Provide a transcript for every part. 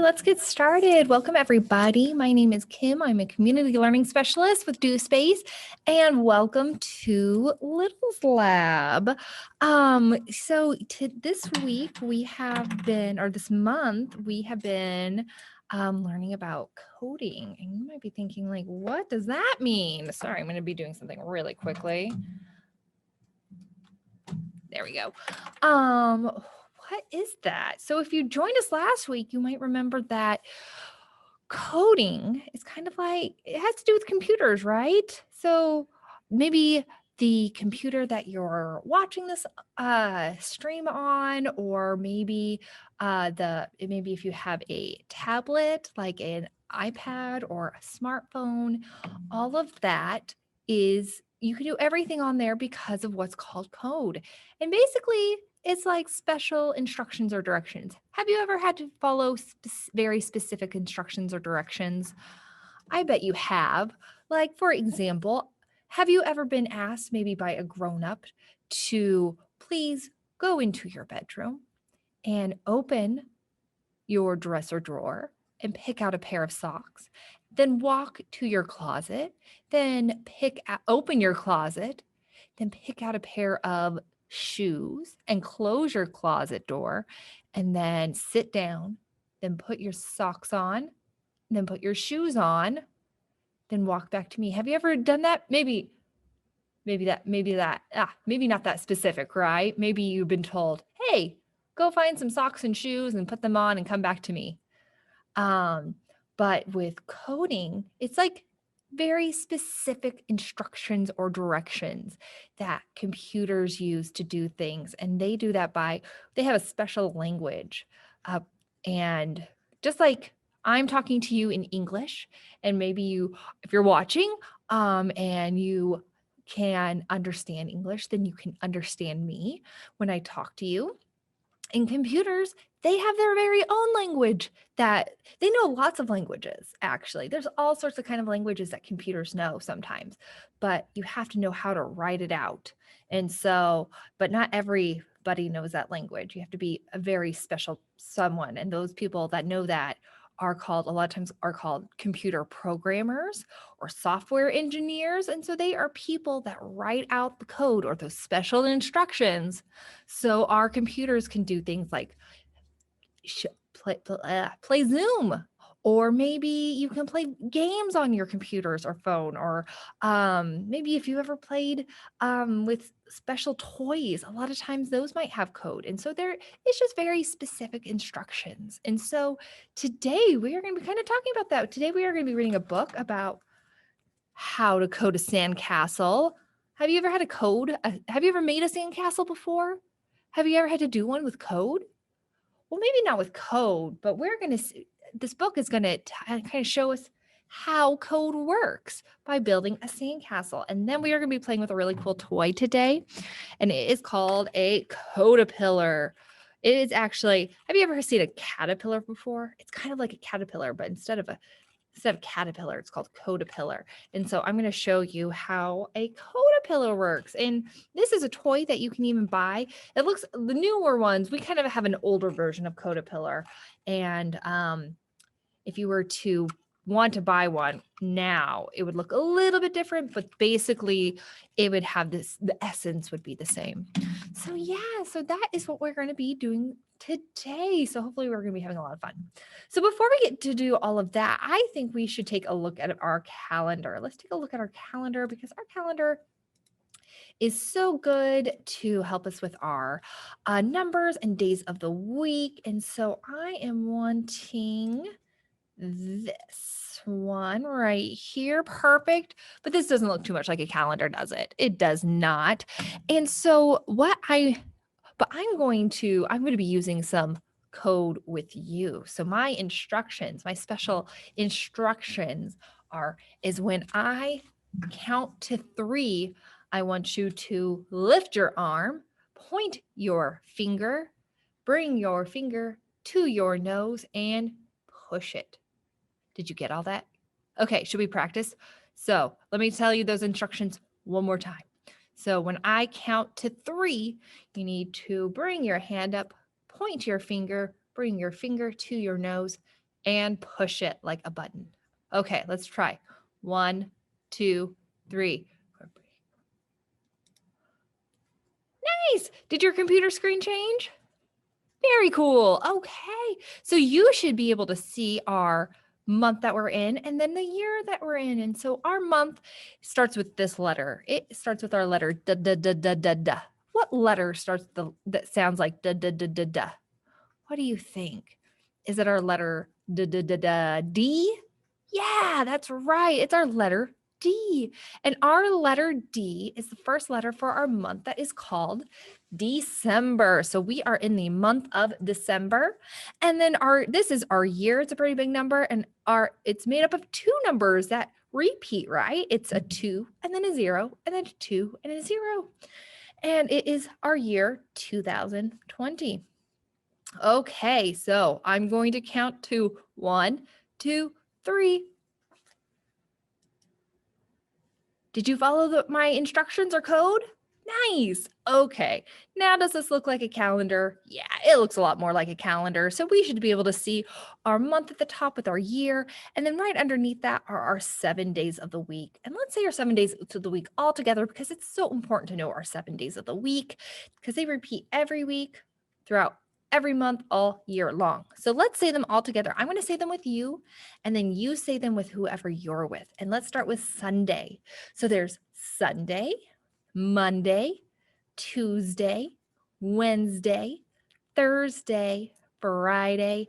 let's get started. Welcome, everybody. My name is Kim. I'm a community learning specialist with DoSpace, and welcome to Little's Lab. This week we have been, or this month, we have been learning about coding. And you might be thinking, like, what does that mean? Sorry, I'm going to be doing something really quickly. There we go. What is that? So if you joined us last week, you might remember that coding is kind of like, it has to do with computers, right? So maybe the computer that you're watching this stream on, or maybe maybe if you have a tablet like an iPad or a smartphone, all of that is, you can do everything on there because of what's called code. And basically, it's like special instructions or directions. Have you ever had to follow very specific instructions or directions? I bet you have. Like, for example, have you ever been asked, maybe by a grown-up, to please go into your bedroom and open your dresser drawer and pick out a pair of socks, then walk to your closet, then open your closet, then pick out a pair of shoes and close your closet door, and then sit down, then put your socks on, then put your shoes on, then walk back to me? Have you ever done that? Maybe not that specific, right? Maybe you've been told, hey, go find some socks and shoes and put them on and come back to me. But with coding, it's like very specific instructions or directions that computers use to do things. And they do that they have a special language. And just like I'm talking to you in English, and maybe if you're watching, and you can understand English, then you can understand me when I talk to you. In computers, they have their very own language that they know. Lots of languages, actually. There's all sorts of kind of languages that computers know sometimes, but you have to know how to write it out. And so, but not everybody knows that language. You have to be a very special someone. And those people that know that a lot of times are called computer programmers or software engineers. And so they are people that write out the code or those special instructions so our computers can do things like play Zoom, or maybe you can play games on your computers or phone, or maybe if you ever played with special toys, a lot of times those might have code. And so it's just very specific instructions. And so today we are going to be kind of talking about that. Today we are going to be reading a book about how to code a sandcastle. Have you ever had have you ever made a sandcastle before? Have you ever had to do one with code? Well, maybe not with code, but this book is going to kind of show us how code works by building a sandcastle. And then we are going to be playing with a really cool toy today, and it is called a Codapillar. It is actually, have you ever seen a caterpillar before? It's kind of like a caterpillar, but instead of caterpillar, it's called Codapillar. And so I'm going to show you how a Codapillar works. And this is a toy that you can even buy. The newer ones, we kind of have an older version of Codapillar. And if you were to want to buy one now, it would look a little bit different, but basically it would have the essence would be the same. So so that is what we're going to be doing today. So hopefully we're going to be having a lot of fun. So before we get to do all of that, I think we should take a look at our calendar. Let's take a look at our calendar, because our calendar is so good to help us with our numbers and days of the week. And so I am wanting this one right here. Perfect. But this doesn't look too much like a calendar, does it? It does not. And so I'm going to be using some code with you. So my special instructions is when I count to 3, I want you to lift your arm, point your finger, bring your finger to your nose, and push it. Did you get all that? Okay, should we practice? So let me tell you those instructions one more time. So when I count to 3, you need to bring your hand up, point your finger, bring your finger to your nose, and push it like a button. Okay, let's try. 1, 2, 3. Nice. Did your computer screen change? Very cool. Okay. So you should be able to see our month that we're in and then the year that we're in. And so our month starts with this letter. It starts with our letter da da da da da da. What letter starts that sounds like da da da da da? What do you think? Is it our letter da da da da D? Yeah, that's right. It's our letter D. And our letter D is the first letter for our month that is called December. So we are in the month of December. And then this is our year. It's a pretty big number and it's made up of two numbers that repeat, right? It's a 2 and then a 0 and then a 2 and a 0. And it is our year 2020. Okay, so I'm going to count to 1, 2, 3. Did you follow my instructions or code? Nice. Okay. Now, does this look like a calendar? Yeah, it looks a lot more like a calendar. So we should be able to see our month at the top with our year. And then right underneath that are our 7 days of the week. And let's say our 7 days of the week all together because it's so important to know our 7 days of the week because they repeat every week throughout every month all year long. So let's say them all together. I'm going to say them with you and then you say them with whoever you're with. And let's start with Sunday. So there's Sunday, Monday, Tuesday, Wednesday, Thursday, Friday,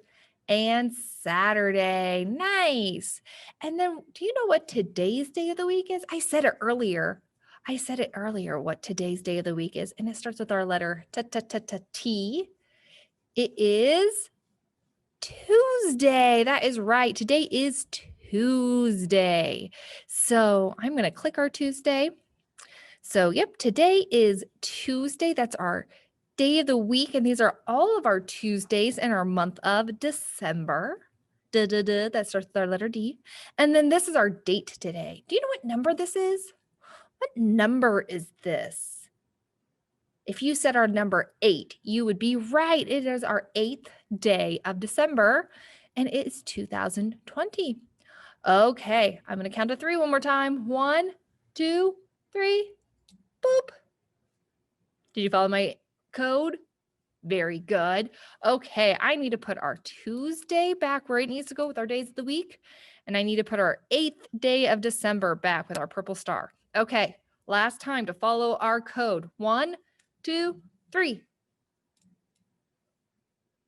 and Saturday. Nice. And then do you know what today's day of the week is? I said it earlier. What today's day of the week is, and it starts with our letter T. It is Tuesday. That is right. Today is Tuesday. So I'm going to click our Tuesday. So, yep, today is Tuesday. That's our day of the week. And these are all of our Tuesdays in our month of December. Da, da, da, that starts with our letter D. And then this is our date today. Do you know what number this is? What number is this? If you said our number 8, you would be right. It is our 8th day of December, and it is 2020. Okay, I'm going to count to 3 one more time. 1, 2, 3. Boop. Did you follow my code? Very good. Okay, I need to put our Tuesday back where it needs to go with our days of the week. And I need to put our 8th day of December back with our purple star. Okay, last time to follow our code. 1, 2, 3.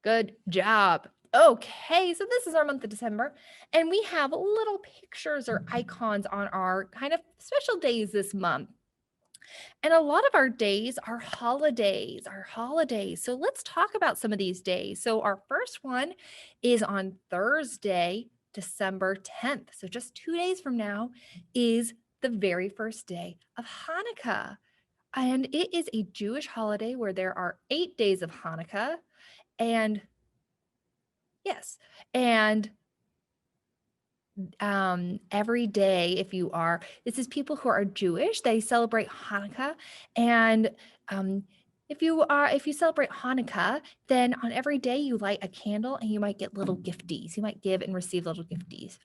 Good job. Okay, so this is our month of December, and we have little pictures or icons on our kind of special days this month. And a lot of our days are holidays, So let's talk about some of these days. So our first one is on Thursday, December 10th. So just 2 days from now is the very first day of Hanukkah. And it is a Jewish holiday where there are 8 days of Hanukkah. And yes, and every day, this is people who are Jewish, they celebrate Hanukkah. And if you celebrate Hanukkah, then on every day you light a candle and you might get little gifties. You might give and receive little gifties.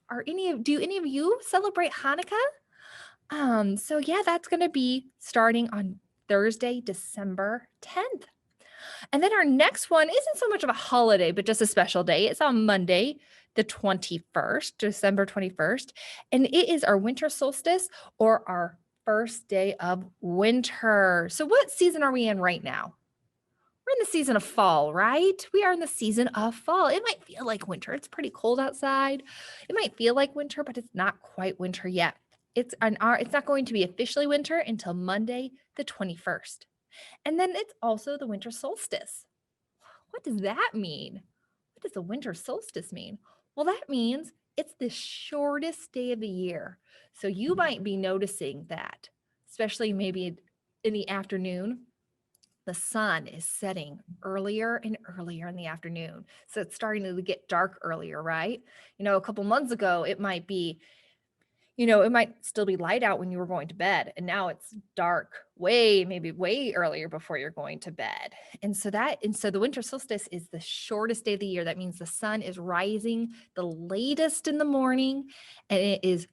Do any of you celebrate Hanukkah? So yeah, that's going to be starting on Thursday, December 10th. And then our next one isn't so much of a holiday, but just a special day. It's on Monday, the 21st, December 21st. And it is our winter solstice or our first day of winter. So what season are we in right now? We're in the season of fall, right? We are in the season of fall. It might feel like winter. It's pretty cold outside. It might feel like winter, but it's not quite winter yet. It's not going to be officially winter until Monday, the 21st. And then it's also the winter solstice. What does that mean? What does the winter solstice mean? Well, that means it's the shortest day of the year. So you might be noticing that, especially maybe in the afternoon, the sun is setting earlier and earlier in the afternoon. So it's starting to get dark earlier, right? A couple months ago, it might be It might still be light out when you were going to bed, and now it's dark maybe way earlier before you're going to bed. And so the winter solstice is the shortest day of the year. That means the sun is rising the latest in the morning and it is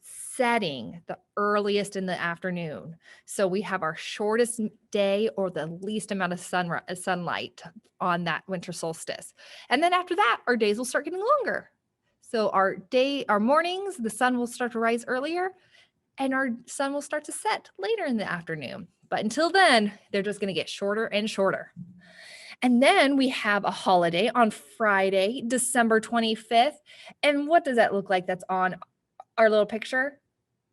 setting the earliest in the afternoon. So we have our shortest day or the least amount of sunlight on that winter solstice. And then after that, our days will start getting longer. So our mornings, the sun will start to rise earlier and our sun will start to set later in the afternoon. But until then, they're just going to get shorter and shorter. And then we have a holiday on Friday, December 25th. And what does that look like that's on our little picture?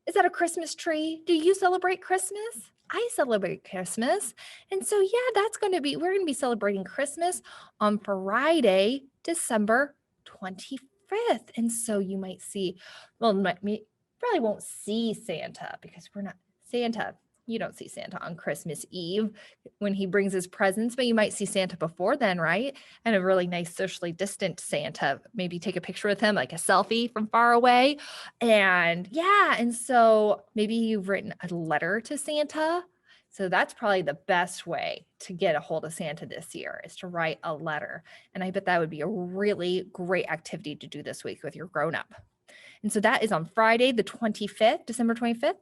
Is that a Christmas tree? Do you celebrate Christmas? I celebrate Christmas. And so, yeah, we're going to be celebrating Christmas on Friday, December 25th. And so you might see, probably won't see Santa because you don't see Santa on Christmas Eve when he brings his presents, but you might see Santa before then, right? And a really nice socially distant Santa, maybe take a picture with him, like a selfie from far away. And so maybe you've written a letter to Santa. So that's probably the best way to get a hold of Santa this year is to write a letter. And I bet that would be a really great activity to do this week with your grown-up. And so that is on Friday, the 25th, December 25th.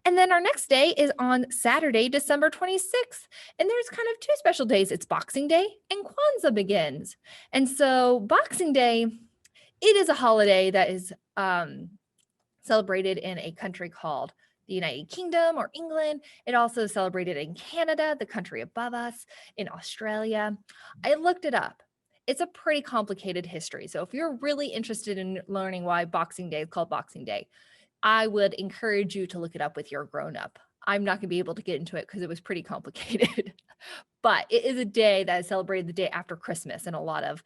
And then our next day is on Saturday, December 26th. And there's kind of two special days. It's Boxing Day and Kwanzaa begins. And so Boxing Day, it is a holiday that is celebrated in a country called the United Kingdom or England. It also is celebrated in Canada, the country above us, in Australia. I looked it up. It's a pretty complicated history. So if you're really interested in learning why Boxing Day is called Boxing Day, I would encourage you to look it up with your grown-up. I'm not going to be able to get into it because it was pretty complicated. But it is a day that is celebrated the day after Christmas in a lot of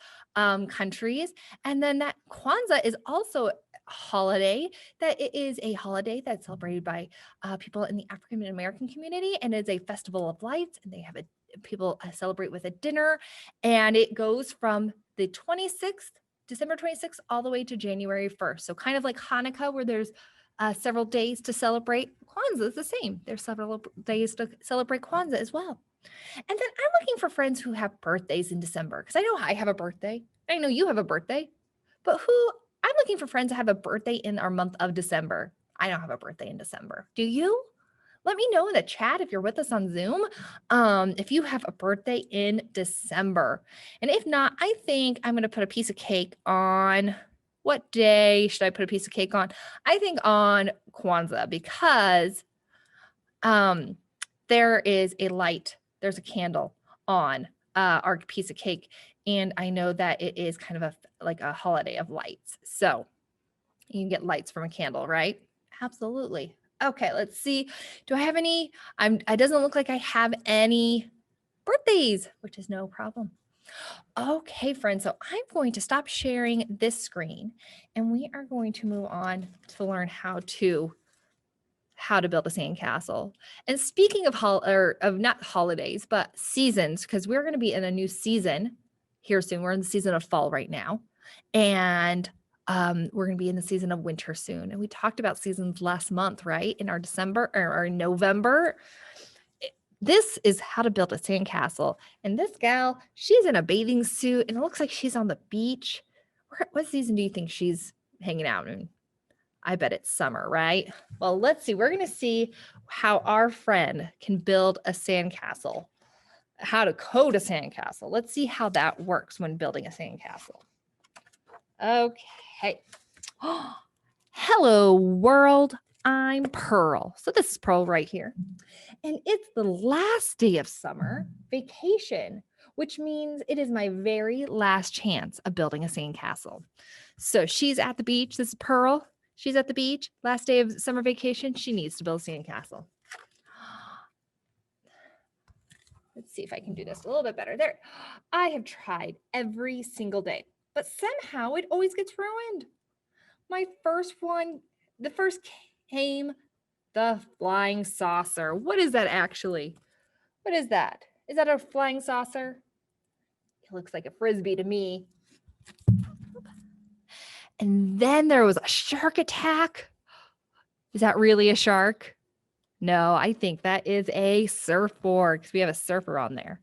countries. And then that Kwanzaa is also a holiday it is a holiday that's celebrated by people in the African American community, and it's a festival of lights, and they have people celebrate with a dinner, and it goes from the 26th, December 26th, all the way to January 1st. So kind of like Hanukkah, where there's several days to celebrate. Kwanzaa is the same. There's several days to celebrate Kwanzaa as well. And then I'm looking for friends who have birthdays in December because I know I have a birthday. I know you have a birthday, but I'm looking for friends that have a birthday in our month of December. I don't have a birthday in December. Do you? Let me know in the chat if you're with us on Zoom, if you have a birthday in December. And if not, I think I'm going to put a piece of cake on. What day should I put a piece of cake on? I think on Kwanzaa because there's a candle on our piece of cake. And I know that it is kind of like a holiday of lights. So you can get lights from a candle, right? Absolutely. Okay, let's see. Do I have any? It doesn't look like I have any birthdays, which is no problem. Okay, friends, so I'm going to stop sharing this screen and we are going to move on to learn how to build a sandcastle. And speaking of not holidays, but seasons, because we're going to be in a new season here soon. We're in the season of fall right now. And we're going to be in the season of winter soon. And we talked about seasons last month, right? In our December or November. This is how to build a sandcastle. And this gal, she's in a bathing suit and it looks like she's on the beach. What season do you think she's hanging out in? I bet it's summer, right? Well, let's see. We're going to see how our friend can build a sandcastle, how to code a sandcastle. Let's see how that works when building a sandcastle. Okay. Hello, world. I'm Pearl. So this is Pearl right here. And it's the last day of summer vacation, which means it is my very last chance of building a sandcastle. So she's at the beach. This is Pearl. She's at the beach. Last day of summer vacation. She needs to build a sandcastle. Let's see if I can do this a little bit better. There. I have tried every single day, but somehow it always gets ruined. My first one, the first came the flying saucer. What is that actually? What is that? Is that a flying saucer? It looks like a Frisbee to me. And then there was a shark attack. Is that really a shark? No, I think that is a surfboard because we have a surfer on there.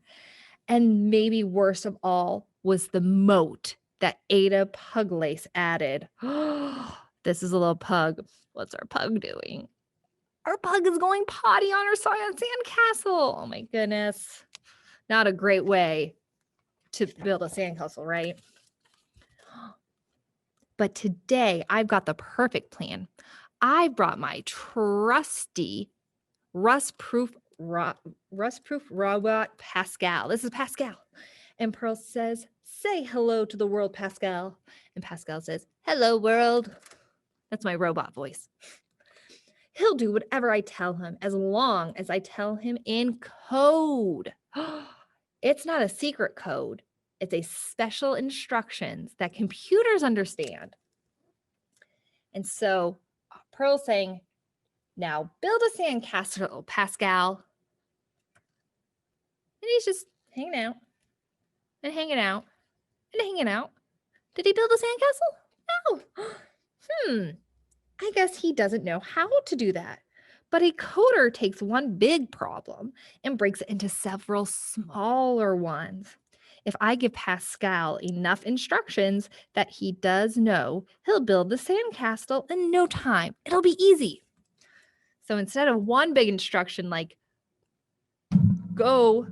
And maybe worst of all was the moat that Ada Puglace added. This is a little pug. What's our pug doing? Our pug is going potty on her sandcastle. Oh my goodness. Not a great way to build a sandcastle, right? But today I've got the perfect plan. I brought my trusty rust-proof robot Pascal. This is Pascal. And Pearl says, "Say hello to the world, Pascal." And Pascal says, "Hello, world." That's my robot voice. He'll do whatever I tell him as long as I tell him in code. It's not a secret code. It's a special instructions that computers understand. And so Pearl's saying, "Now build a sandcastle, Pascal." And he's just hanging out and hanging out and hanging out. Did he build a sandcastle? No. I guess he doesn't know how to do that. But a coder takes one big problem and breaks it into several smaller ones. If I give Pascal enough instructions that he does know, he'll build the sandcastle in no time. It'll be easy. So instead of one big instruction like go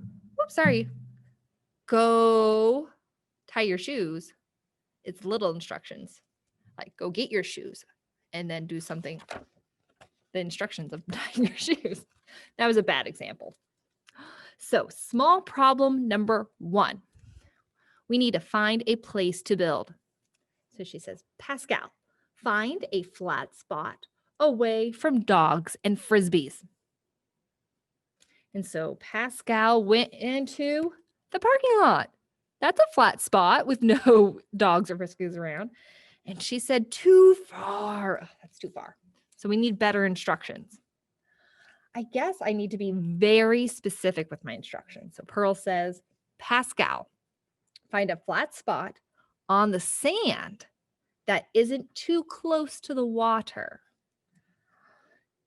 tie your shoes, it's little instructions like go get your shoes and then do something, the instructions of tying your shoes. That was a bad example. So small problem number 1. We need to find a place to build. So she says, "Pascal, find a flat spot away from dogs and frisbees." And so Pascal went into the parking lot. That's a flat spot with no dogs or frisbees around. And she said, "Too far." Oh, that's too far. So we need better instructions. I guess I need to be very specific with my instructions. So Pearl says, "Pascal, find a flat spot on the sand that isn't too close to the water."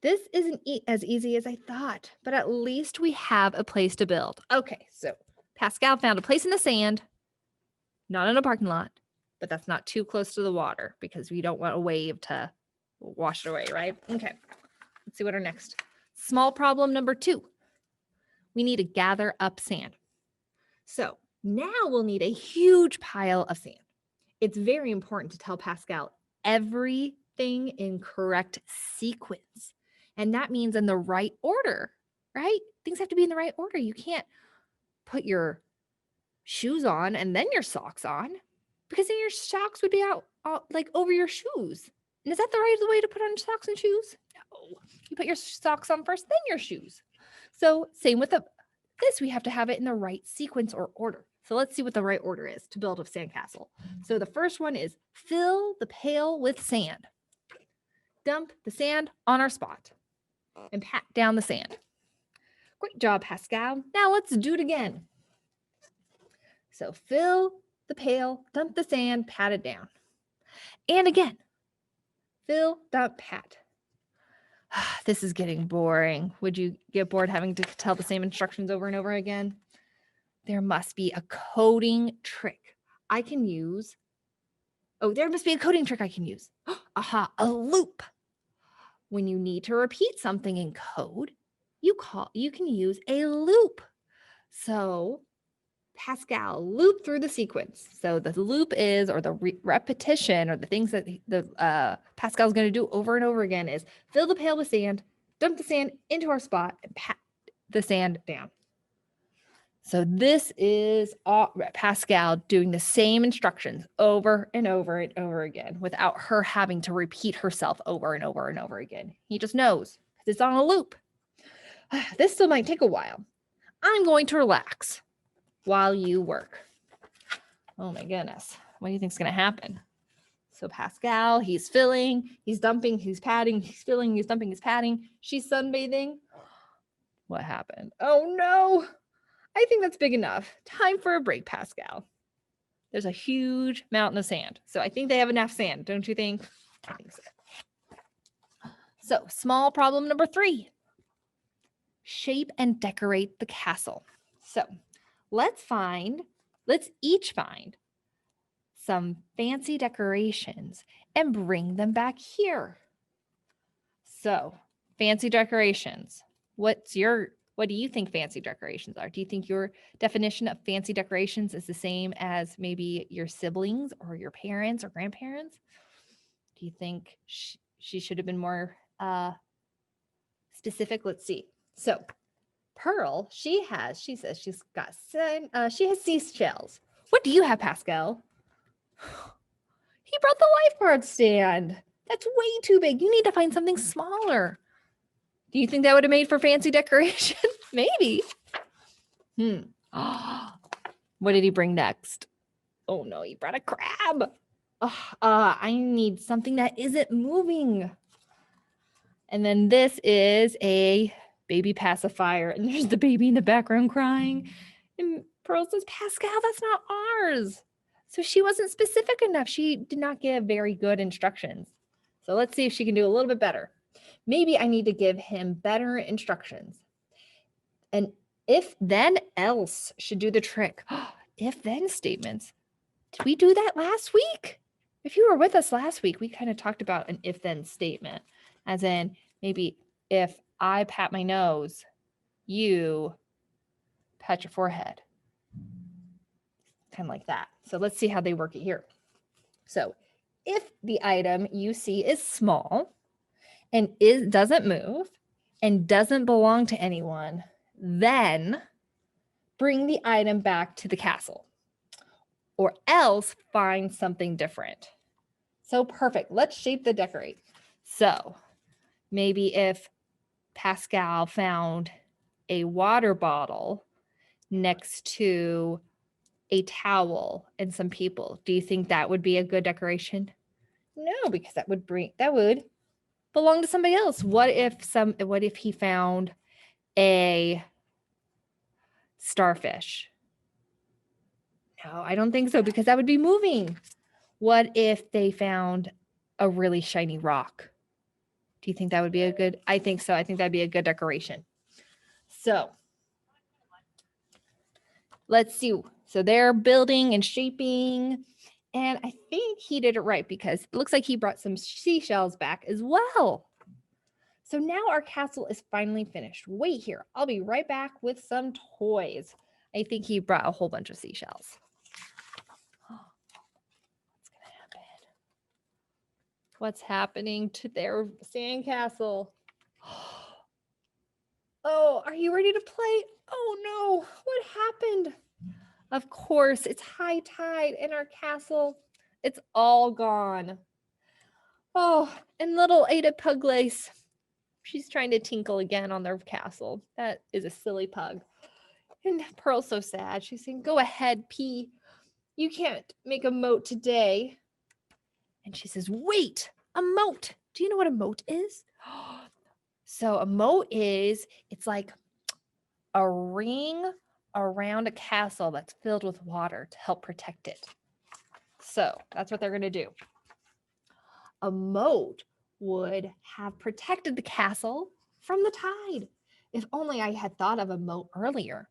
This isn't as easy as I thought, but at least we have a place to build. Okay, so Pascal found a place in the sand, not in a parking lot, but that's not too close to the water because we don't want a wave to wash it away, right? Okay, let's see what our next. Small problem number 2. We need to gather up sand. So now we'll need a huge pile of sand. It's very important to tell Pascal everything in correct sequence. And that means in the right order, right? Things have to be in the right order. You can't put your shoes on and then your socks on because then your socks would be out like over your shoes. And is that the right way to put on socks and shoes? No. You put your socks on first, then your shoes. So same with this, we have to have it in the right sequence or order. So let's see what the right order is to build a sandcastle. So the first one is fill the pail with sand. Dump the sand on our spot and pat down the sand. Great job, Pascal. Now let's do it again. So fill the pail, dump the sand, pat it down. And again, fill, dump, pat. This is getting boring. Would you get bored having to tell the same instructions over and over again? There must be a coding trick I can use. Oh, there must be a coding trick I can use. Aha, a loop. When you need to repeat something in code, you can use a loop. So Pascal, loop through the sequence. So the loop is, or the repetition, or the things that Pascal's going to do over and over again is fill the pail with sand, dump the sand into our spot, and pat the sand down. So this is Pascal doing the same instructions over and over and over again without her having to repeat herself over and over and over again. He just knows because it's on a loop. This still might take a while. I'm going to relax while you work. Oh my goodness. What do you think is going to happen? So Pascal, he's filling, he's dumping, he's patting, he's filling, he's dumping, he's patting. She's sunbathing. What happened? Oh no. I think that's big enough. Time for a break, Pascal. There's a huge mountain of sand. So I think they have enough sand, don't you think? I think so. So small problem number 3, shape and decorate the castle. So let's each find some fancy decorations and bring them back here. So fancy decorations. What do you think fancy decorations are? Do you think your definition of fancy decorations is the same as maybe your siblings or your parents or grandparents? Do you think she should have been more specific? Let's see. So Pearl, she says she has seashells. What do you have, Pascal? He brought the lifeguard stand. That's way too big. You need to find something smaller. Do you think that would have made for fancy decoration? Maybe. What did he bring next? Oh no, he brought a crab. I need something that isn't moving. And then this is a baby pacifier. And there's the baby in the background crying. And Pearl says, Pascal, that's not ours. So she wasn't specific enough. She did not give very good instructions. So let's see if she can do a little bit better. Maybe I need to give him better instructions. And if then else should do the trick. If then statements. Did we do that last week? If you were with us last week, we kind of talked about an if then statement, as in maybe if I pat my nose, you pat your forehead. Kind of like that. So let's see how they work it here. So if the item you see is small and doesn't move and doesn't belong to anyone, then bring the item back to the castle, or else find something different. So perfect. Let's shape the decorate. So maybe if Pascal found a water bottle next to a towel and some people, do you think that would be a good decoration? No, because that would belong to somebody else. What if he found a starfish? No, I don't think so, because that would be moving. What if they found a really shiny rock? Do you think that would be a good? I think so. I think that'd be a good decoration. So let's see. So they're building and shaping, and I think he did it right because it looks like he brought some seashells back as well. So now our castle is finally finished. Wait here. I'll be right back with some toys. I think he brought a whole bunch of seashells. What's happening to their sandcastle? Oh, are you ready to play? Oh no, what happened? Of course, it's high tide in our castle. It's all gone. Oh, and little Ada Puglace, she's trying to tinkle again on their castle. That is a silly pug. And Pearl's so sad. She's saying, go ahead, P. You can't make a moat today. And she says, wait, a moat. Do you know what a moat is? So a moat it's like a ring around a castle that's filled with water to help protect it. So that's what they're going to do. A moat would have protected the castle from the tide. If only I had thought of a moat earlier.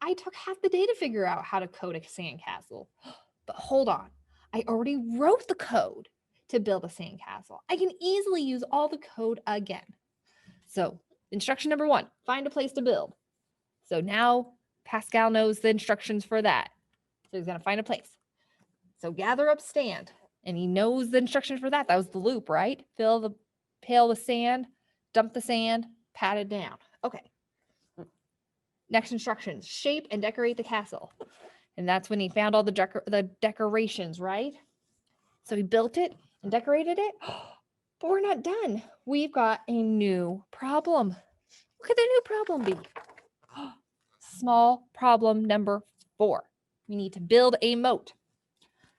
I took half the day to figure out how to code a sandcastle. But hold on, I already wrote the code to build a sandcastle. I can easily use all the code again. So instruction number 1, find a place to build. So now Pascal knows the instructions for that. So he's going to find a place. So gather up stand. And he knows the instructions for that. That was the loop, right? Fill the pail with sand, dump the sand, pat it down. Okay. Next instructions, shape and decorate the castle. And that's when he found all the decorations, right? So he built it and decorated it. But we're not done. We've got a new problem. What could the new problem be? Small problem number 4. We need to build a moat.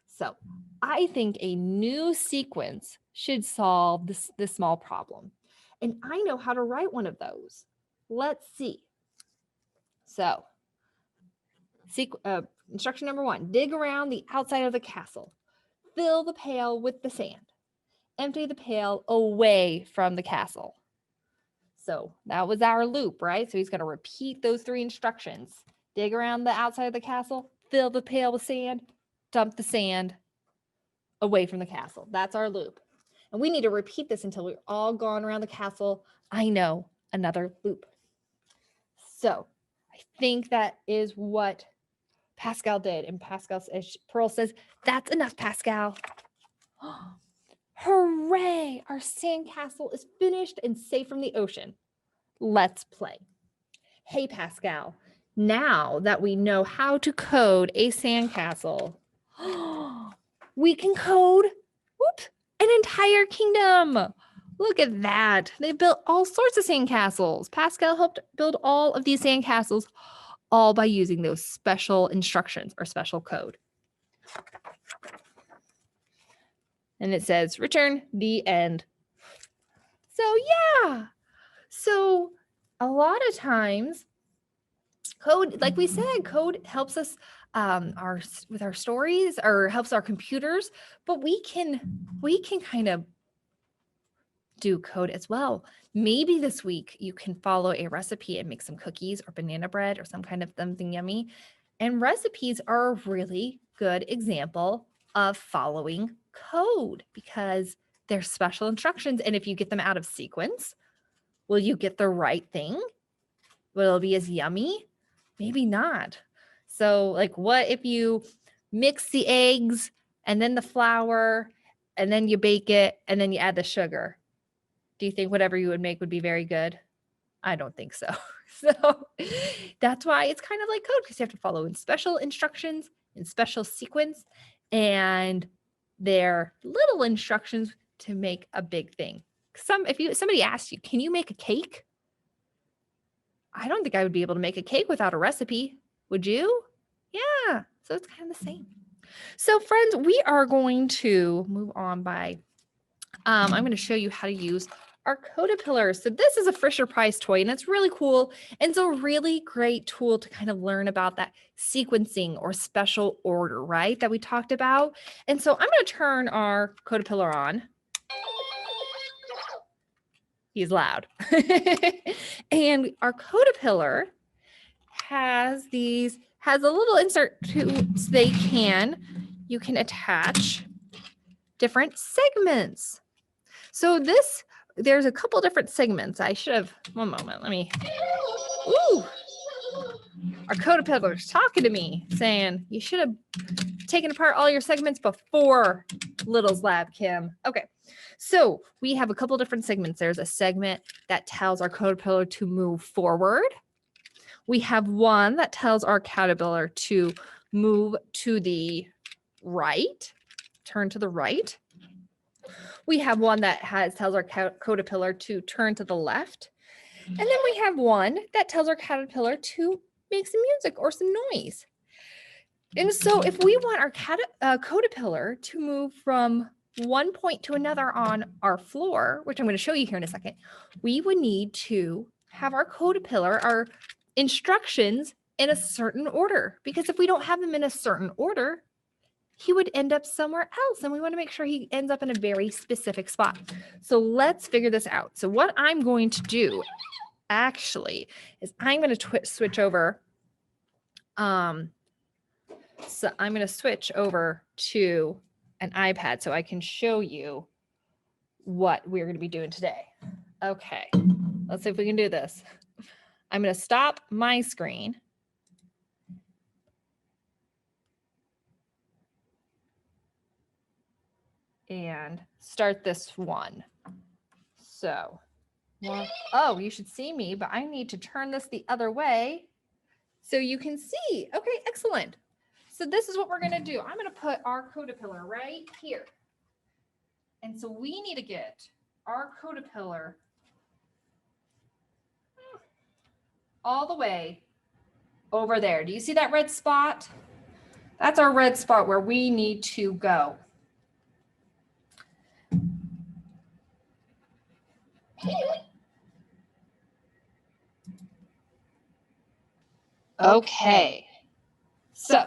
So I think a new sequence should solve this small problem. And I know how to write one of those. Let's see. So instruction number 1, dig around the outside of the castle. Fill the pail with the sand. Empty the pail away from the castle. So that was our loop, right? So he's going to repeat those 3 instructions. Dig around the outside of the castle, fill the pail with sand, dump the sand away from the castle. That's our loop. And we need to repeat this until we're all gone around the castle. I know, another loop. So I think that is what Pascal did. And Pearl says, that's enough, Pascal. Hooray! Our sandcastle is finished and safe from the ocean. Let's play. Hey, Pascal, now that we know how to code a sandcastle, we can code an entire kingdom. Look at that. They built all sorts of sandcastles. Pascal helped build all of these sandcastles, all by using those special instructions or special code. And it says, return the end. So yeah. So a lot of times, code, like we said, code helps us with our stories or helps our computers, but we can kind of do code as well. Maybe this week you can follow a recipe and make some cookies or banana bread or some kind of something yummy. And recipes are a really good example of following code because they're special instructions. And if you get them out of sequence, will you get the right thing? Will it be as yummy? Maybe not. So like what if you mix the eggs and then the flour and then you bake it and then you add the sugar? Do you think whatever you would make would be very good? I don't think so. So that's why it's kind of like code because you have to follow in special instructions in special sequence and they're little instructions to make a big thing. If somebody asked you, can you make a cake? I don't think I would be able to make a cake without a recipe. Would you? Yeah. So it's kind of the same. So friends, we are going to move on by, I'm going to show you how to use our Codapillar. So this is a Fisher Price toy and it's really cool. And it's a really great tool to kind of learn about that sequencing or special order, right? That we talked about. And so I'm going to turn our Codapillar on. He's loud. And our Codapillar has a little insert so you can attach different segments. So there's a couple different segments. One moment, our Codapillar's talking to me saying, you should have taken apart all your segments before Little's Lab, Kim. Okay, so we have a couple different segments. There's a segment that tells our Codapillar to move forward. We have one that tells our Caterpillar to move to the right, turn to the right. We have one that tells our Codapillar to turn to the left. And then we have one that tells our Caterpillar to make some music or some noise. And so if we want our Codapillar to move from one point to another on our floor, which I'm going to show you here in a second, we would need to have our Codapillar, our instructions in a certain order. Because if we don't have them in a certain order, he would end up somewhere else. And we want to make sure he ends up in a very specific spot. So let's figure this out. So what I'm going to do actually is I'm going to switch over. So I'm going to switch over to an iPad so I can show you what we're going to be doing today. Okay, let's see if we can do this. I'm going to stop my screen. And start this one. So, oh, you should see me, but I need to turn this the other way so you can see. Okay, excellent. So this is what we're going to do. I'm going to put our Codapillar right here. And so we need to get our Codapillar all the way over there. Do you see that red spot? That's our red spot where we need to go. Okay. So,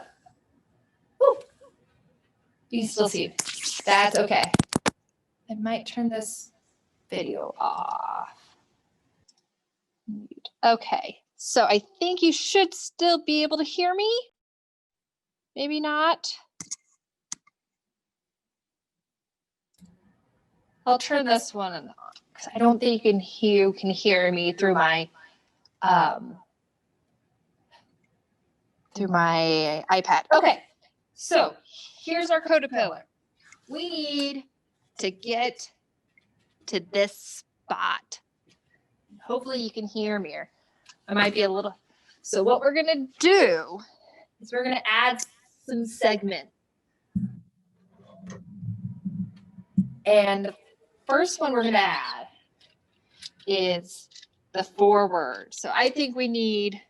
you still see it. That's okay. I might turn this video off. Okay, so I think you should still be able to hear me. Maybe not. I'll turn this one on because I don't think you can hear me through my iPad. Okay, so here's our Codapillar. We need to get to this spot. Hopefully you can hear me. I might be a little. So what we're gonna do is we're gonna add some segment. And the first one we're gonna add is the forward. So I think we need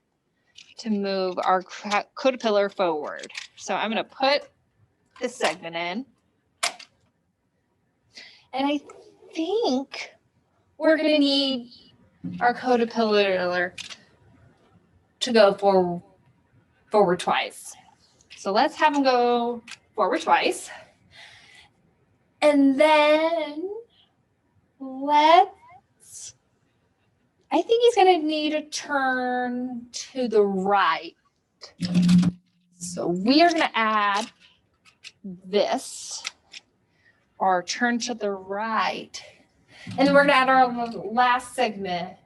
to move our Codapillar forward. So I'm gonna put this segment in. And I think we're gonna need our Codapillar to go forward twice. So let's have him go forward twice. And then I think he's gonna need to turn to the right. So we are gonna add this, or turn to the right. And then we're gonna add our last segment,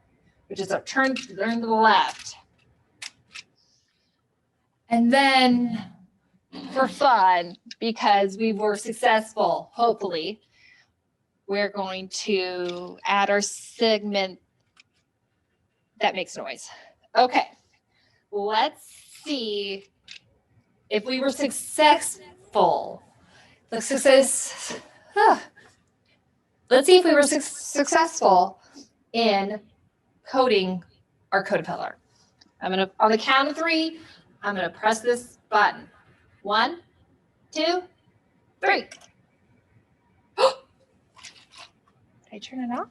which is our turn to the left. And then for fun, because we were successful, hopefully, we're going to add our segment that makes noise. Okay, let's see if we were successful. Let's see if we were successful in coding our Codapillar. I'm gonna, on the count of 3, I'm gonna press this button. 1, 2, 3. Did I turn it off?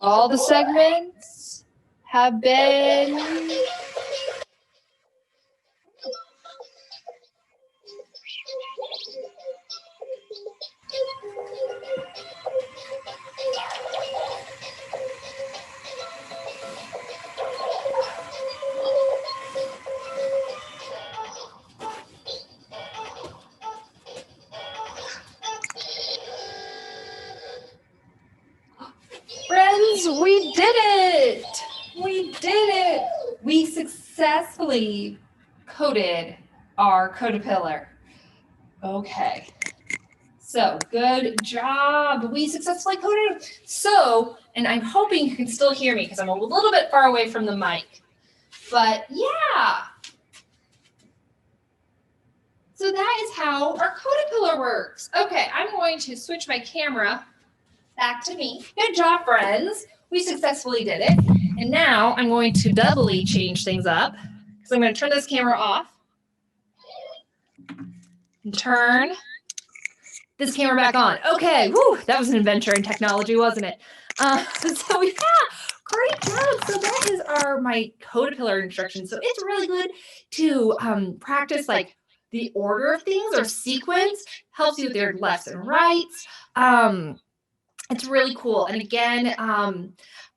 All the segments have been friends, we did it! We did it! We successfully coded our Codapillar. Okay. So, good job. We successfully coded. So, and I'm hoping you can still hear me because I'm a little bit far away from the mic. But yeah. So that is how our Codapillar works. Okay, I'm going to switch my camera back to me. Good job, friends. We successfully did it. And now I'm going to doubly change things up because I'm going to turn this camera off and turn this camera back on. Okay, woo, that was an adventure in technology, wasn't it? So yeah, great job. So that is my Codapillar instructions. So it's really good to practice like the order of things or sequence, helps you with your lefts and rights. It's really cool. And again,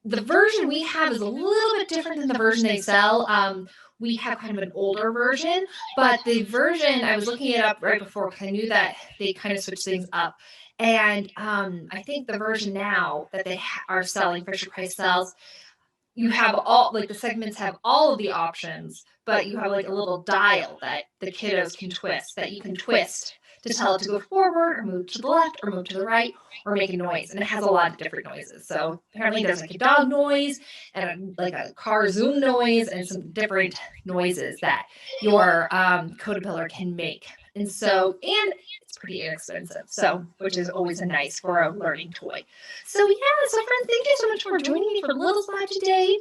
the version we have is a little bit different than the version they sell. We have kind of an older version, but the version, I was looking it up right before because I knew that they kind of switched things up. And I think the version now that they are selling, Fisher-Price sells, you have all, like the segments have all of the options, but you have like a little dial that the kiddos can twist, that you can twist to tell it to go forward or move to the left or move to the right or make a noise. And it has a lot of different noises. So apparently there's like a dog noise and like a car zoom noise and some different noises that your Codapillar can make. And so, and it's pretty inexpensive. So, which is always a nice for a learning toy. So yeah, so friends, thank you so much for joining me for Little Spot today.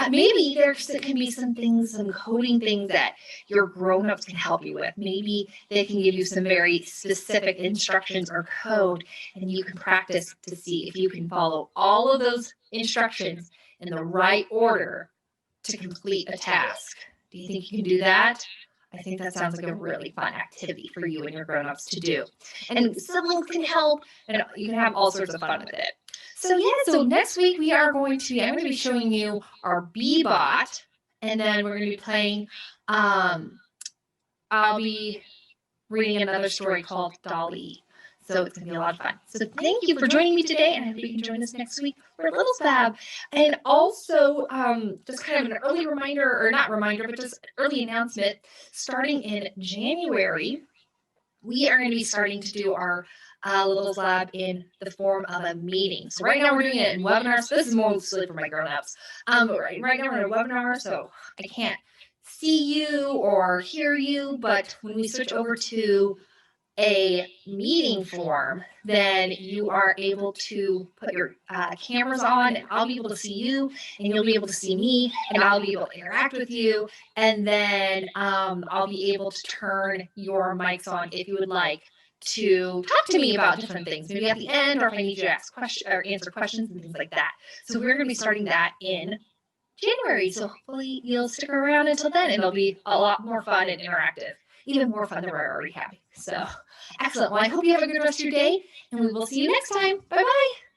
Maybe there can be some things, some coding things that your grown-ups can help you with. Maybe they can give you some very specific instructions or code, and you can practice to see if you can follow all of those instructions in the right order to complete a task. Do you think you can do that? I think that sounds like a really fun activity for you and your grown-ups to do. And siblings can help, and you can have all sorts of fun with it. So yeah, so next week I'm going to be showing you our Bee-Bot, and then we're going to be playing, I'll be reading another story called Dolly. So it's going to be a lot of fun. So thank you for joining me today, and I hope you can join us next week for Little Fab. And also, just kind of an early reminder, or not reminder, but just early announcement, starting in January, we are going to be starting to do our Littles Lab in the form of a meeting. So right now we're doing it in webinars. So this is mostly for my grown-ups. Right now we're in a webinar, so I can't see you or hear you, but when we switch over to a meeting form, then you are able to put your cameras on, and I'll be able to see you, and you'll be able to see me, and I'll be able to interact with you, and then I'll be able to turn your mics on if you would like to talk to me about different things, maybe at the end, or if I need you to ask questions or answer questions and things like that. So we're going to be starting that in January. So hopefully you'll stick around until then, and it'll be a lot more fun and interactive, even more fun than we're already having. So excellent. Well, I hope you have a good rest of your day, and we will see you next time. Bye-bye.